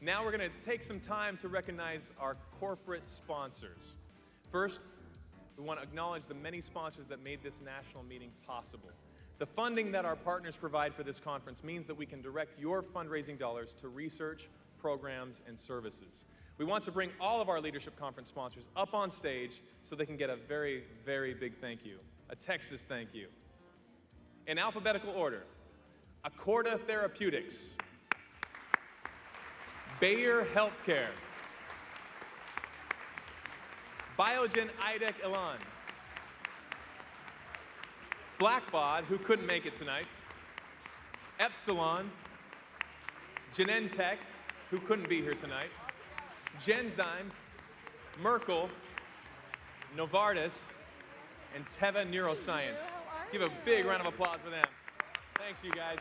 Now we're going to take some time to recognize our corporate sponsors. First, we want to acknowledge the many sponsors that made this national meeting possible. The funding that our partners provide for this conference means that we can direct your fundraising dollars to research, programs, and services. We want to bring all of our Leadership Conference sponsors up on stage so they can get a very, very big thank you, a Texas thank you. In alphabetical order, Accorda Therapeutics, Bayer Healthcare, Biogen Idec Elan, Blackbaud, who couldn't make it tonight, Epsilon, Genentech, who couldn't be here tonight, Genzyme, Merkel, Novartis, and Teva Neuroscience. Give a big round of applause for them. Thanks, you guys.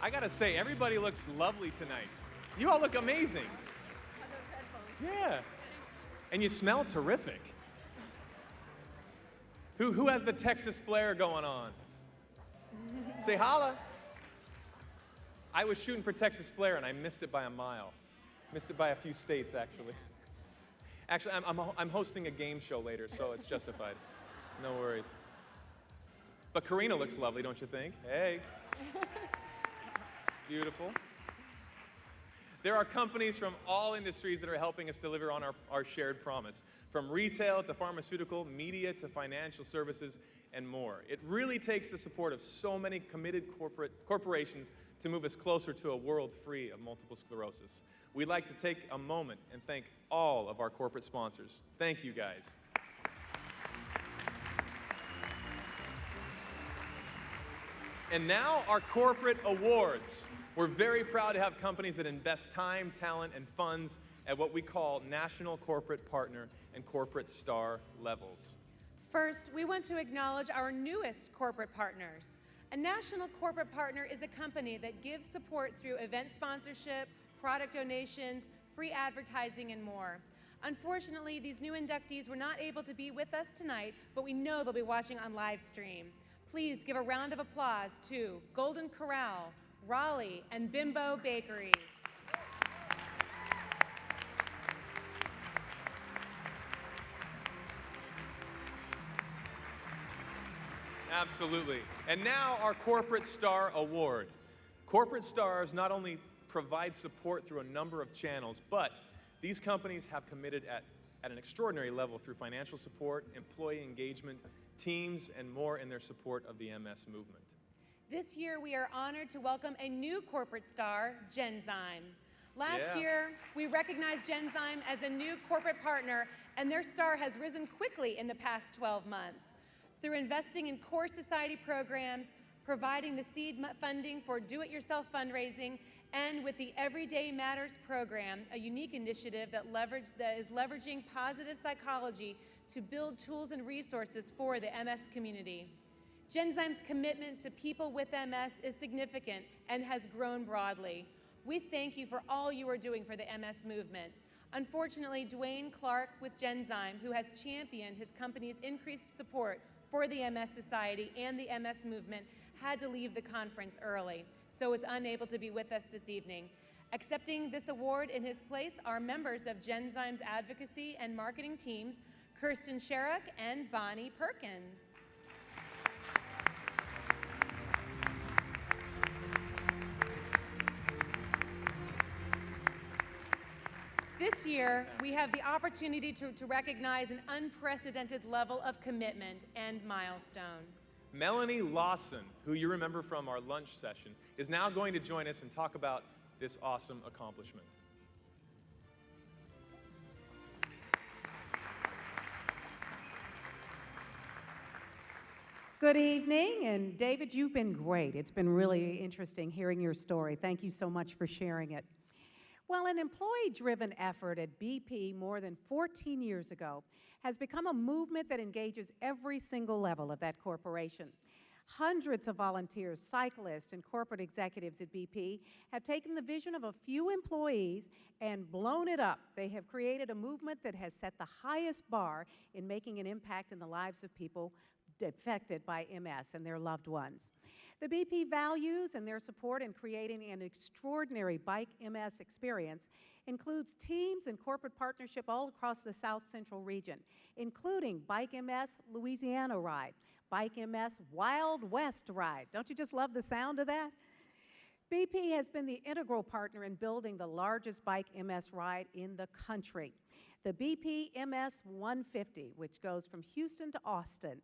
I gotta say, everybody looks lovely tonight. You all look amazing. Yeah. And you smell terrific. Who has the Texas flair going on? Say holla. I was shooting for Texas flair and I missed it by a mile. Missed it by a few states, actually. Actually, I'm hosting a game show later, so it's justified. No worries. But Karina looks lovely, don't you think? Hey. Beautiful. There are companies from all industries that are helping us deliver on our shared promise, from retail to pharmaceutical, media to financial services, and more. It really takes the support of so many committed corporations to move us closer to a world free of multiple sclerosis. We'd like to take a moment and thank all of our corporate sponsors. Thank you, guys. And now our corporate awards. We're very proud to have companies that invest time, talent, and funds at what we call National Corporate Partner and Corporate Star levels. First, we want to acknowledge our newest corporate partners. A National Corporate Partner is a company that gives support through event sponsorship, product donations, free advertising, and more. Unfortunately, these new inductees were not able to be with us tonight, but we know they'll be watching on live stream. Please give a round of applause to Golden Corral, Raleigh, and Bimbo Bakeries. Absolutely. And now our Corporate Star Award. Corporate Stars not only provide support through a number of channels, but these companies have committed at an extraordinary level through financial support, employee engagement, teams, and more in their support of the MS movement. This year, we are honored to welcome a new corporate star, Genzyme. Last year, we recognized Genzyme as a new corporate partner, and their star has risen quickly in the past 12 months. Through investing in core society programs, providing the seed funding for do-it-yourself fundraising, and with the Everyday Matters program, a unique initiative that is leveraging positive psychology to build tools and resources for the MS community. Genzyme's commitment to people with MS is significant and has grown broadly. We thank you for all you are doing for the MS movement. Unfortunately, Dwayne Clark with Genzyme, who has championed his company's increased support for the MS Society and the MS movement, had to leave the conference early, so was unable to be with us this evening. Accepting this award in his place are members of Genzyme's advocacy and marketing teams, Kirsten Sherrock and Bonnie Perkins. This year, we have the opportunity to recognize an unprecedented level of commitment and milestone. Melanie Lawson, who you remember from our lunch session, is now going to join us and talk about this awesome accomplishment. Good evening, and David, you've been great. It's been really interesting hearing your story. Thank you so much for sharing it. Well, an employee-driven effort at BP more than 14 years ago has become a movement that engages every single level of that corporation. Hundreds of volunteers, cyclists, and corporate executives at BP have taken the vision of a few employees and blown it up. They have created a movement that has set the highest bar in making an impact in the lives of people affected by MS and their loved ones. The BP values and their support in creating an extraordinary Bike MS experience includes teams and corporate partnership all across the South Central region, including Bike MS Louisiana Ride, Bike MS Wild West Ride. Don't you just love the sound of that? BP has been the integral partner in building the largest Bike MS ride in the country, the BP MS 150, which goes from Houston to Austin.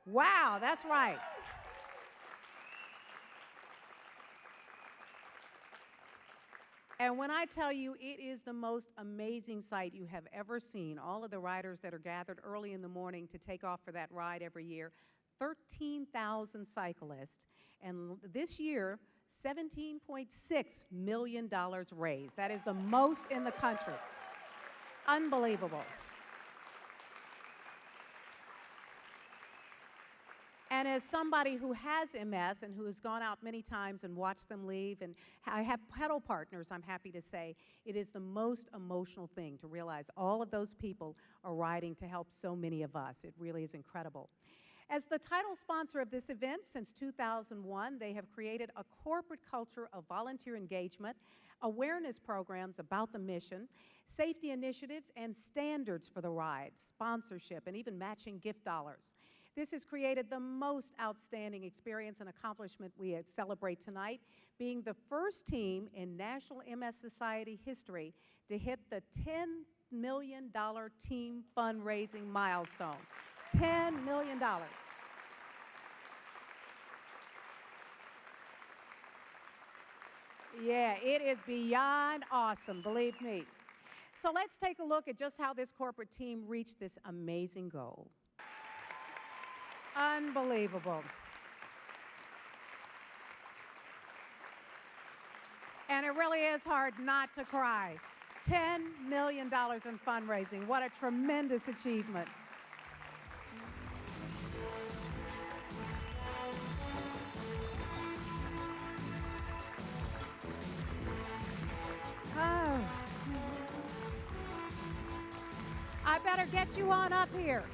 Wow, that's right. And when I tell you it is the most amazing sight you have ever seen, all of the riders that are gathered early in the morning to take off for that ride every year, 13,000 cyclists, and this year, $17.6 million raised. That is the most in the country. Unbelievable. And as somebody who has MS and who has gone out many times and watched them leave, and I have pedal partners, I'm happy to say, it is the most emotional thing to realize all of those people are riding to help so many of us. It really is incredible. As the title sponsor of this event since 2001, they have created a corporate culture of volunteer engagement, awareness programs about the mission, safety initiatives, and standards for the ride, sponsorship, and even matching gift dollars. This has created the most outstanding experience and accomplishment we celebrate tonight, being the first team in National MS Society history to hit the $10 million team fundraising milestone. $10 million. Yeah, it is beyond awesome, believe me. So let's take a look at just how this corporate team reached this amazing goal. Unbelievable. And it really is hard not to cry. $10 million in fundraising. What a tremendous achievement. Oh. I better get you on up here.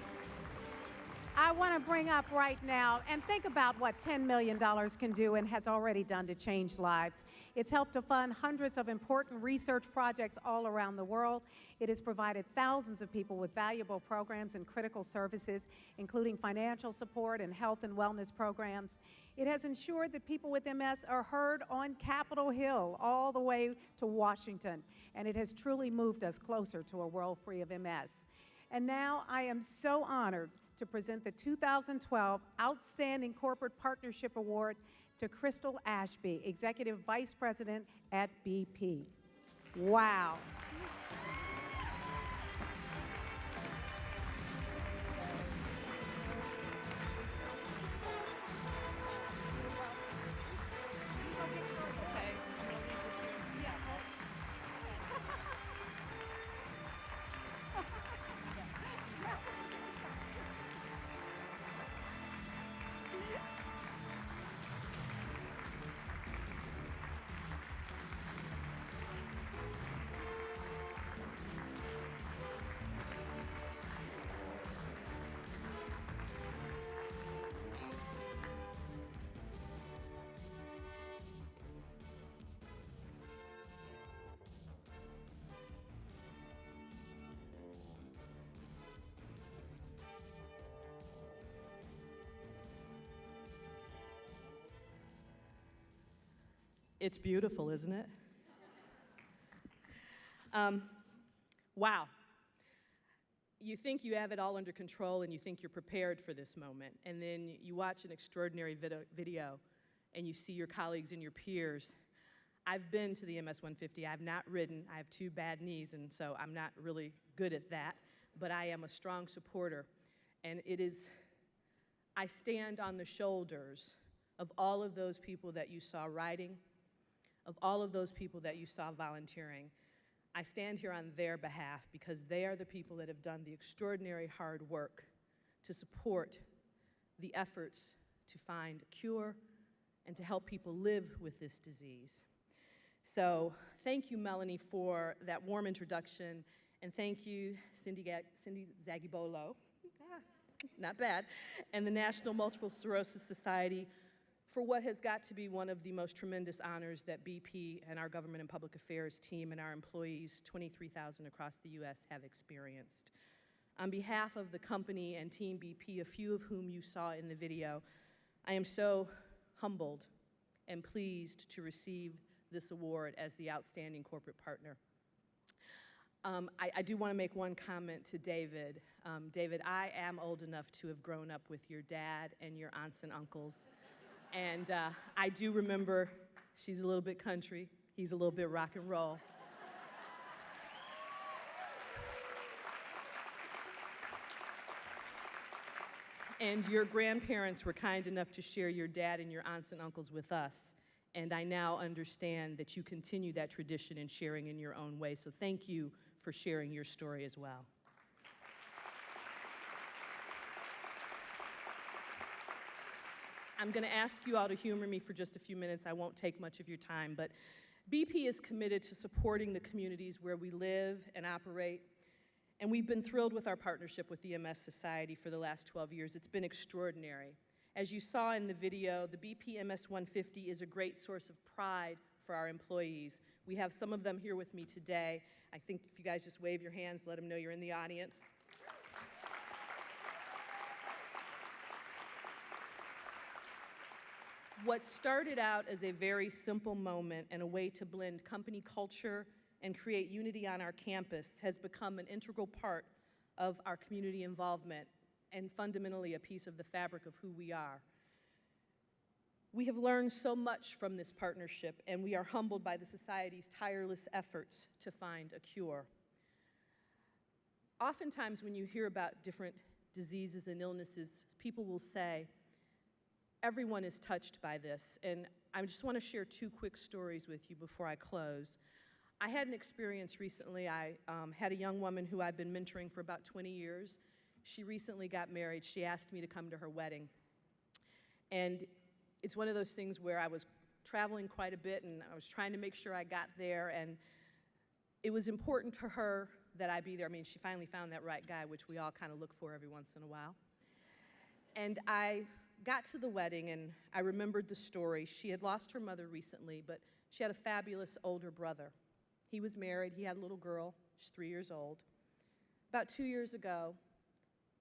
I want to bring up right now, and think about what $10 million can do and has already done to change lives. It's helped to fund hundreds of important research projects all around the world. It has provided thousands of people with valuable programs and critical services, including financial support and health and wellness programs. It has ensured that people with MS are heard on Capitol Hill all the way to Washington, and it has truly moved us closer to a world free of MS. And now I am so honored to present the 2012 Outstanding Corporate Partnership Award to Crystal Ashby, Executive Vice President at BP. Wow. It's beautiful, isn't it? Wow. You think you have it all under control and you think you're prepared for this moment, and then you watch an extraordinary video and you see your colleagues and your peers. I've been to the MS 150. I've not ridden. I have 2 bad knees, and so I'm not really good at that, but I am a strong supporter, and it is I stand on the shoulders of all of those people that you saw riding, of all of those people that you saw volunteering. I stand here on their behalf because they are the people that have done the extraordinary hard work to support the efforts to find a cure and to help people live with this disease. So thank you, Melanie, for that warm introduction, and thank you, Cindy Zagibolo, not bad, and the National Multiple Sclerosis Society for what has got to be one of the most tremendous honors that BP and our Government and Public Affairs team and our employees, 23,000 across the U.S., have experienced. On behalf of the company and Team BP, a few of whom you saw in the video, I am so humbled and pleased to receive this award as the Outstanding Corporate Partner. I do want to make one comment to David. David, I am old enough to have grown up with your dad and your aunts and uncles. And I do remember she's a little bit country, he's a little bit rock and roll. And your grandparents were kind enough to share your dad and your aunts and uncles with us. And I now understand that you continue that tradition in sharing in your own way. So thank you for sharing your story as well. I'm going to ask you all to humor me for just a few minutes. I won't take much of your time, but BP is committed to supporting the communities where we live and operate, and we've been thrilled with our partnership with the MS Society for the last 12 years. It's been extraordinary. As you saw in the video, the BP MS 150 is a great source of pride for our employees. We have some of them here with me today. I think if you guys just wave your hands, let them know you're in the audience. What started out as a very simple moment and a way to blend company culture and create unity on our campus has become an integral part of our community involvement and fundamentally a piece of the fabric of who we are. We have learned so much from this partnership, and we are humbled by the Society's tireless efforts to find a cure. Oftentimes when you hear about different diseases and illnesses, people will say, everyone is touched by this, and I just want to share two quick stories with you before I close. I had an experience recently. I had a young woman who I've been mentoring for about 20 years. She recently got married. She asked me to come to her wedding. And it's one of those things where I was traveling quite a bit, and I was trying to make sure I got there, and it was important to her that I be there. I mean, she finally found that right guy, which we all kind of look for every once in a while. And I got to the wedding, and I remembered the story. She had lost her mother recently, but she had a fabulous older brother. He was married. He had a little girl. She's 3 years old. About 2 years ago,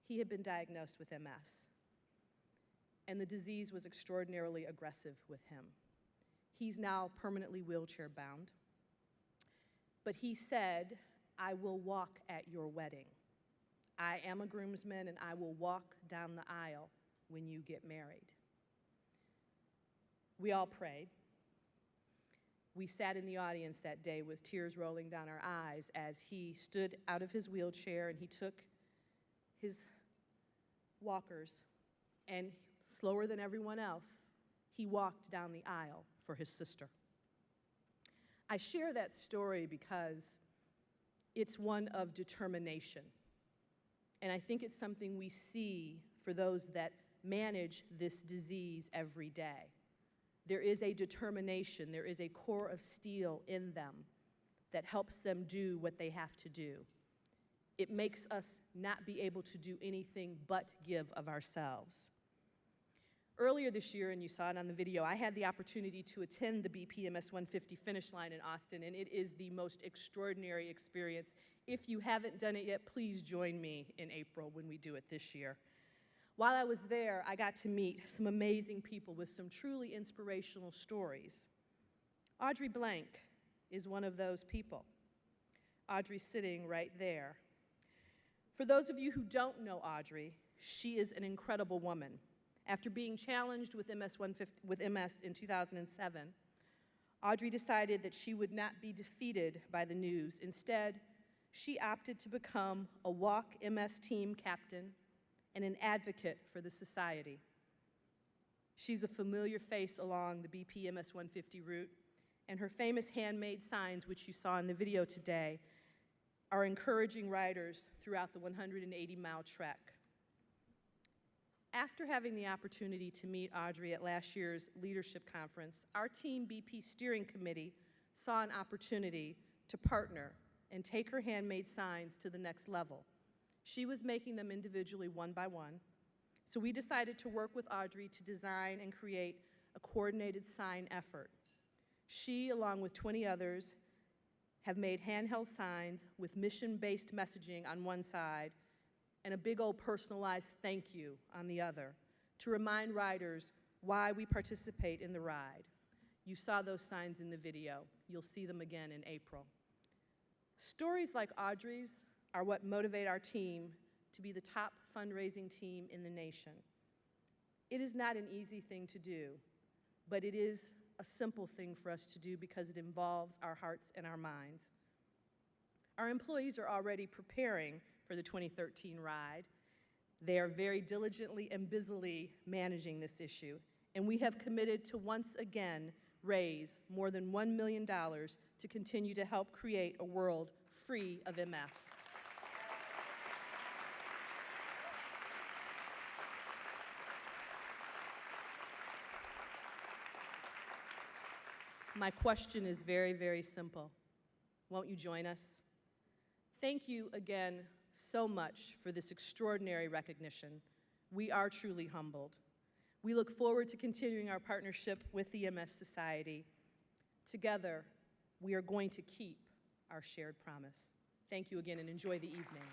he had been diagnosed with MS, and the disease was extraordinarily aggressive with him. He's now permanently wheelchair bound, but he said, I will walk at your wedding. I am a groomsman, and I will walk down the aisle when you get married. We all prayed. We sat in the audience that day with tears rolling down our eyes as he stood out of his wheelchair and he took his walkers, and slower than everyone else, he walked down the aisle for his sister. I share that story because it's one of determination. And I think it's something we see for those that manage this disease every day. There is a determination, there is a core of steel in them that helps them do what they have to do. It makes us not be able to do anything but give of ourselves. Earlier this year, and you saw it on the video, I had the opportunity to attend the BP MS 150 finish line in Austin, and it is the most extraordinary experience. If you haven't done it yet, please join me in April when we do it this year. While I was there, I got to meet some amazing people with some truly inspirational stories. Audrey Blank is one of those people. Audrey's sitting right there. For those of you who don't know Audrey, she is an incredible woman. After being challenged with MS in 2007, Audrey decided that she would not be defeated by the news. Instead, she opted to become a Walk MS team captain and an advocate for the society. She's a familiar face along the BP MS 150 route, and her famous handmade signs, which you saw in the video today, are encouraging riders throughout the 180-mile trek. After having the opportunity to meet Audrey at last year's leadership conference, our Team BP Steering Committee saw an opportunity to partner and take her handmade signs to the next level. She was making them individually one by one, so we decided to work with Audrey to design and create a coordinated sign effort. She, along with 20 others, have made handheld signs with mission-based messaging on one side and a big old personalized thank you on the other to remind riders why we participate in the ride. You saw those signs in the video. You'll see them again in April. Stories like Audrey's are what motivate our team to be the top fundraising team in the nation. It is not an easy thing to do, but it is a simple thing for us to do because it involves our hearts and our minds. Our employees are already preparing for the 2013 ride. They are very diligently and busily managing this issue, and we have committed to once again raise more than $1 million to continue to help create a world free of MS. My question is very, very simple. Won't you join us? Thank you again so much for this extraordinary recognition. We are truly humbled. We look forward to continuing our partnership with the MS Society. Together, we are going to keep our shared promise. Thank you again and enjoy the evening.